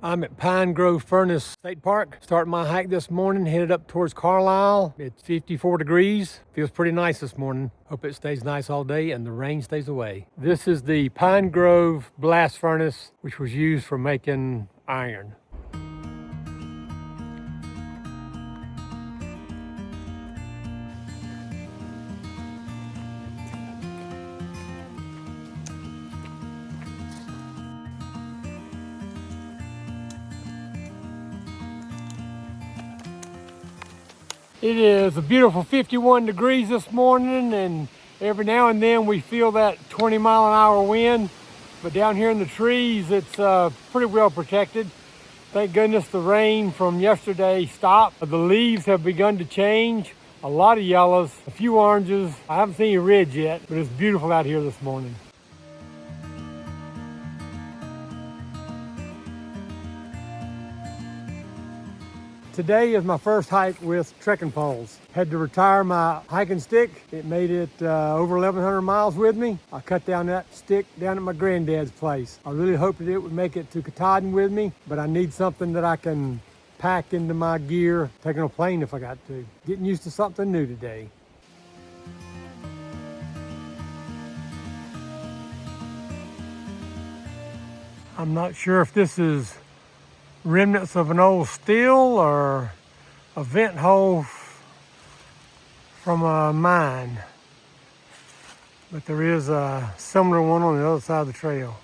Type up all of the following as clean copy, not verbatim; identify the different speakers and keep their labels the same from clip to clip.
Speaker 1: I'm at Pine Grove Furnace State Park. Starting my hike this morning, headed up towards Carlisle. It's 54 degrees. Feels pretty nice this morning. Hope it stays nice all day and the rain stays away. This is the Pine Grove blast furnace, which was used for making iron. It is a beautiful 51 degrees this morning, and every now and then we feel that 20-mile-an-hour wind. But down here in the trees, it's pretty well protected. Thank goodness the rain from yesterday stopped. The leaves have begun to change. A lot of yellows, a few oranges. I haven't seen any reds yet, but it's beautiful out here this morning. Today is my first hike with trekking poles. Had to retire my hiking stick. It made it over 1,100 miles with me. I cut down that stick down at my granddad's place. I really hoped that it would make it to Katahdin with me, but I need something that I can pack into my gear, take on a plane if I got to. Getting used to something new today. I'm not sure if this is remnants of an old still or a vent hole from a mine, but there is a similar one on the other side of the trail.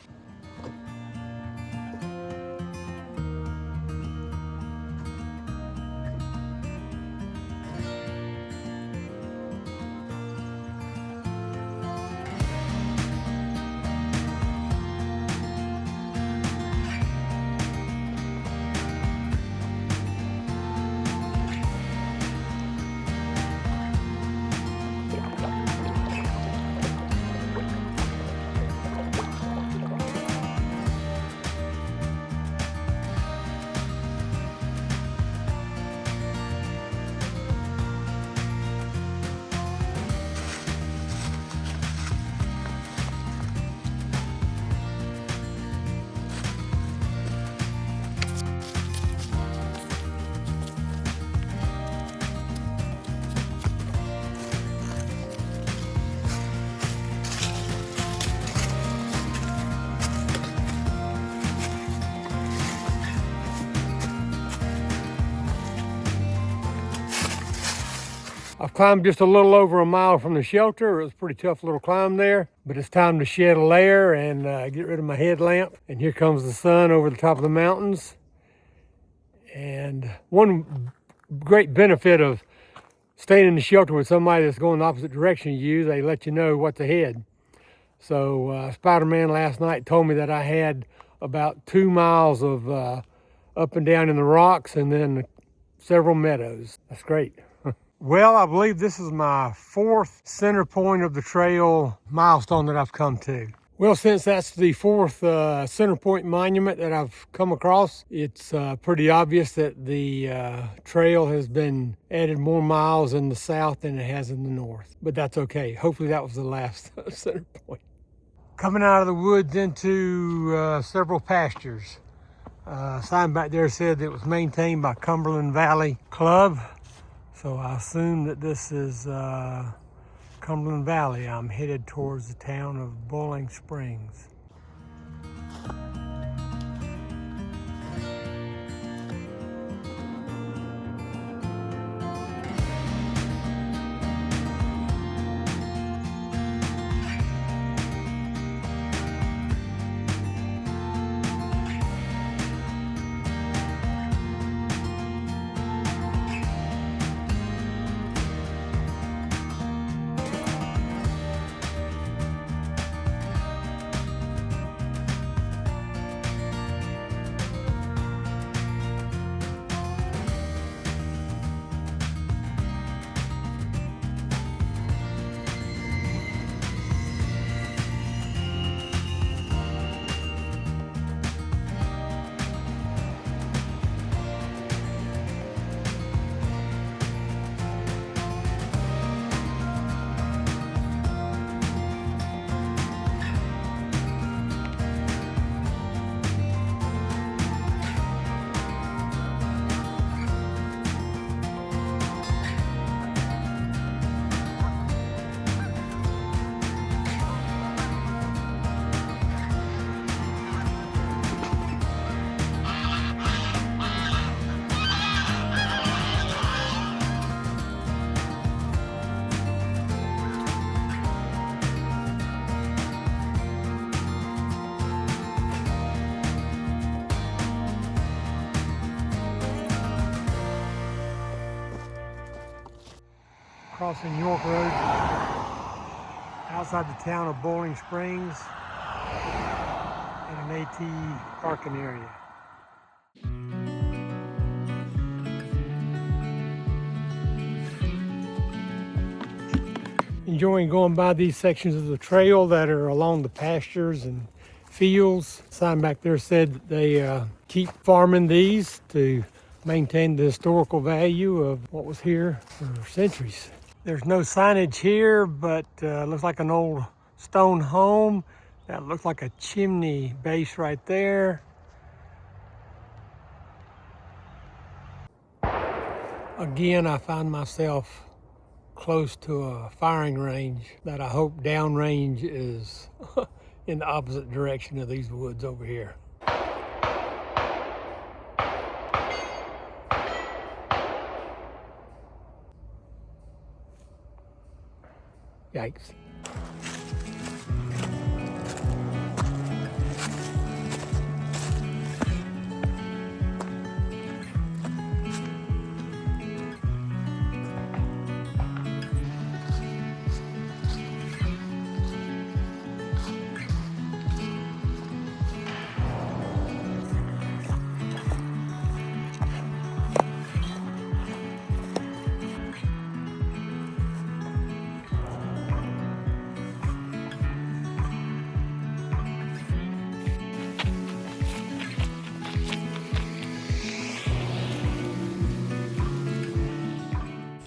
Speaker 1: I've climbed just a little over a mile from the shelter. It was a pretty tough little climb there, but it's time to shed a layer and get rid of my headlamp. And here comes the sun over the top of the mountains. And one great benefit of staying in the shelter with somebody that's going the opposite direction you, they let you know what's ahead. So Spider-Man last night told me that I had about 2 miles of up and down in the rocks and then several meadows. That's great. Well, I believe this is my 4th center point of the trail milestone that I've come to. Well, since that's the 4th center point monument that I've come across, it's pretty obvious that the trail has been added more miles in the south than it has in the north. But that's okay. Hopefully that was the last center point. Coming out of the woods into several pastures. Sign back there said it was maintained by Cumberland Valley Club. So I assume that this is Cumberland Valley. I'm headed towards the town of Bowling Springs. Crossing York Road outside the town of Boiling Springs in an AT parking area. Enjoying going by these sections of the trail that are along the pastures and fields. The sign back there said that they keep farming these to maintain the historical value of what was here for centuries. There's no signage here, but looks like an old stone home. That looks like a chimney base right there. Again, I find myself close to a firing range that I hope downrange is in the opposite direction of these woods over here. Yikes.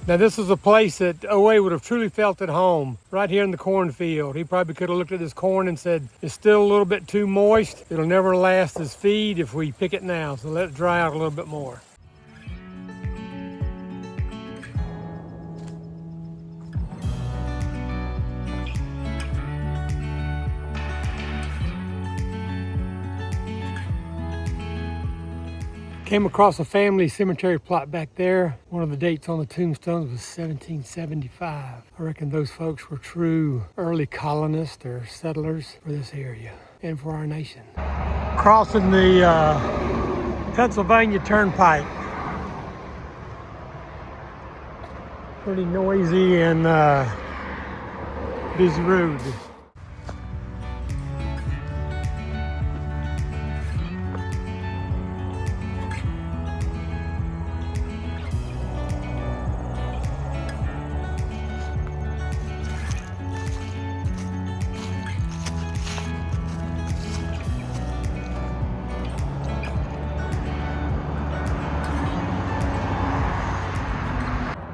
Speaker 1: Now this is a place that OA would have truly felt at home, right here in the cornfield. He probably could have looked at his corn and said, it's still a little bit too moist. It'll never last as feed if we pick it now, so let it dry out a little bit more. Came across a family cemetery plot back there. One of the dates on the tombstones was 1775. I reckon those folks were true early colonists or settlers for this area and for our nation. Crossing the Pennsylvania Turnpike. Pretty noisy and busy road.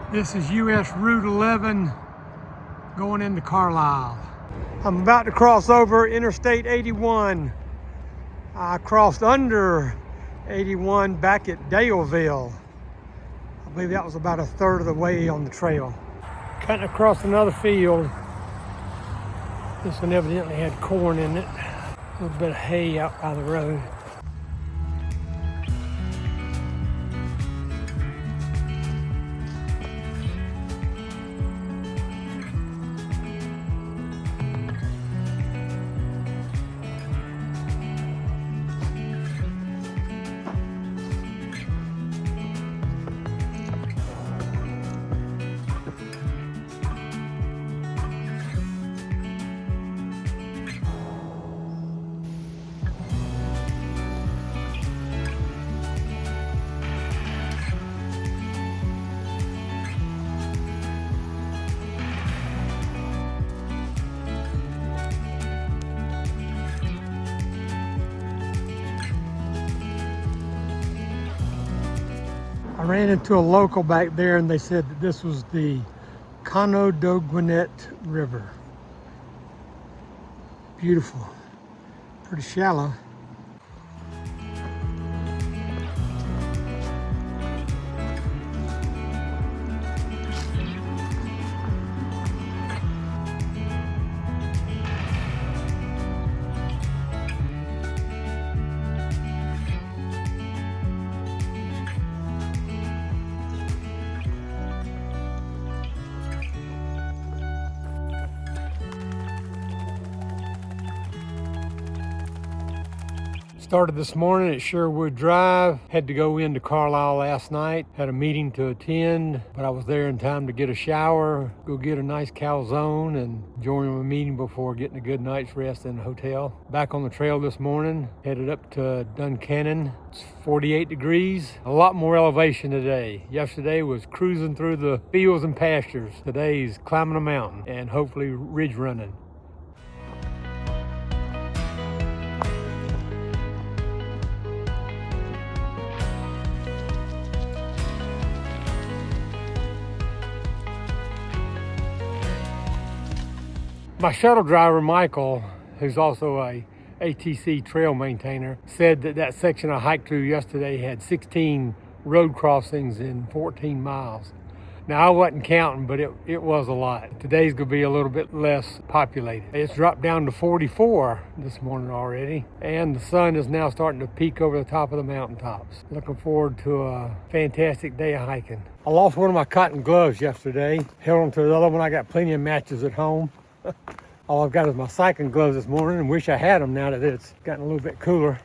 Speaker 1: This is US Route 11 going into Carlisle. I'm about to cross over Interstate 81. I crossed under 81 back at Daleville. I believe that was about a third of the way on the trail. Cutting across another field. This one evidently had corn in it. A little bit of hay out by the road. I ran into a local back there and they said that this was the Conneaudoguinet River. Beautiful, pretty shallow. Started this morning at Sherwood Drive. Had to go into Carlisle last night. Had a meeting to attend, but I was there in time to get a shower, go get a nice calzone, and join a meeting before getting a good night's rest in the hotel. Back on the trail this morning, headed up to Duncannon. It's 48 degrees, a lot more elevation today. Yesterday was cruising through the fields and pastures. Today's climbing a mountain and hopefully ridge running. My shuttle driver, Michael, who's also a ATC trail maintainer, said that section I hiked through yesterday had 16 road crossings in 14 miles. Now, I wasn't counting, but it was a lot. Today's gonna be a little bit less populated. It's dropped down to 44 this morning already, and the sun is now starting to peek over the top of the mountaintops. Looking forward to a fantastic day of hiking. I lost one of my cotton gloves yesterday. Held on to the other one. I got plenty of matches at home. All I've got is my cycling gloves this morning, and wish I had them now that it's gotten a little bit cooler.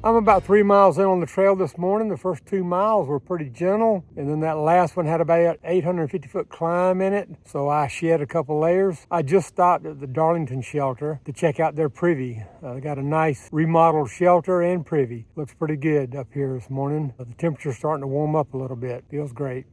Speaker 1: I'm about 3 miles in on the trail this morning. The first 2 miles were pretty gentle, and then that last one had about 850-foot climb in it, so I shed a couple layers. I just stopped at the Darlington shelter to check out their privy. They got a nice remodeled shelter and privy. Looks pretty good up here this morning. The temperature's starting to warm up a little bit. Feels great.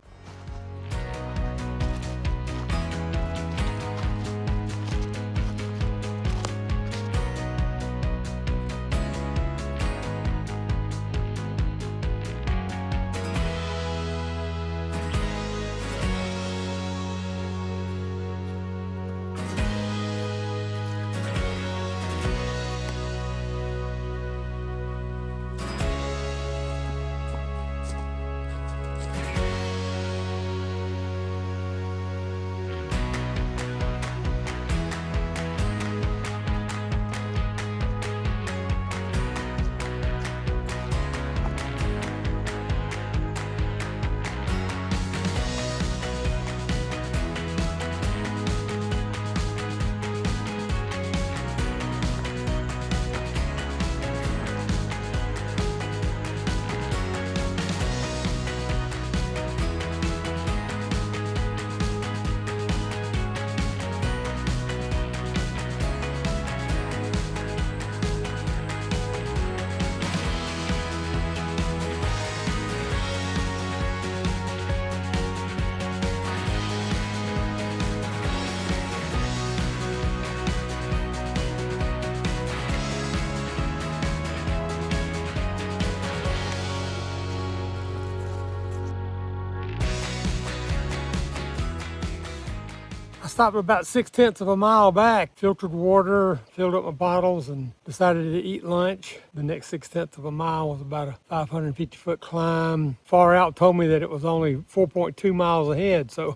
Speaker 1: Stopped about 6/10 of a mile back, filtered water, filled up my bottles, and decided to eat lunch. The next 6/10 of a mile was about a 550-foot climb. Far Out told me that it was only 4.2 miles ahead, so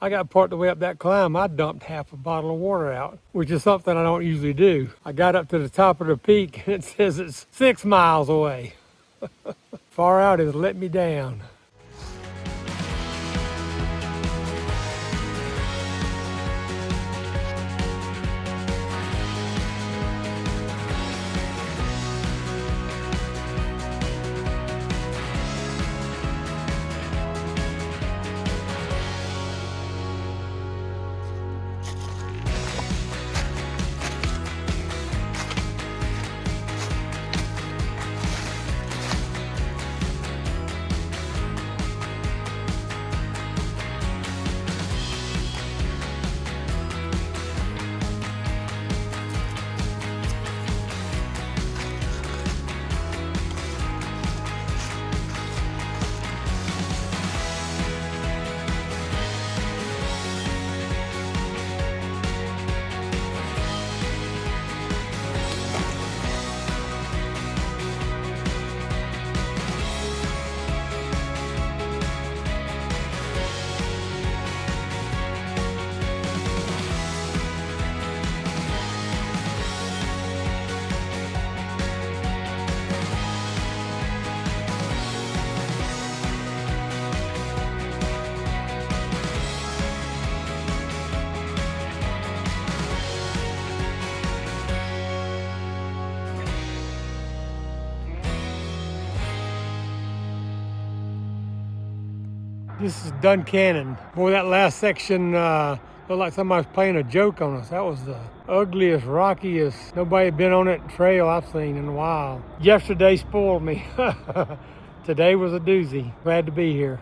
Speaker 1: I got part of the way up that climb. I dumped half a bottle of water out, which is something I don't usually do. I got up to the top of the peak, and it says it's 6 miles away. Far Out has let me down. This is Duncannon. Boy, that last section looked like somebody was playing a joke on us. That was the ugliest, rockiest, nobody had been on that trail I've seen in a while. Yesterday spoiled me. Today was a doozy. Glad to be here.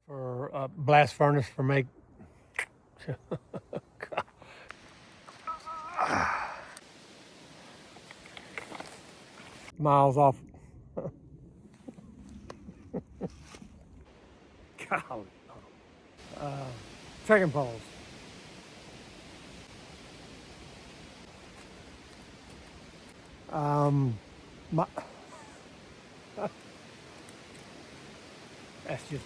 Speaker 1: For a blast furnace for make miles off. Golly. Trekking poles. My, that's just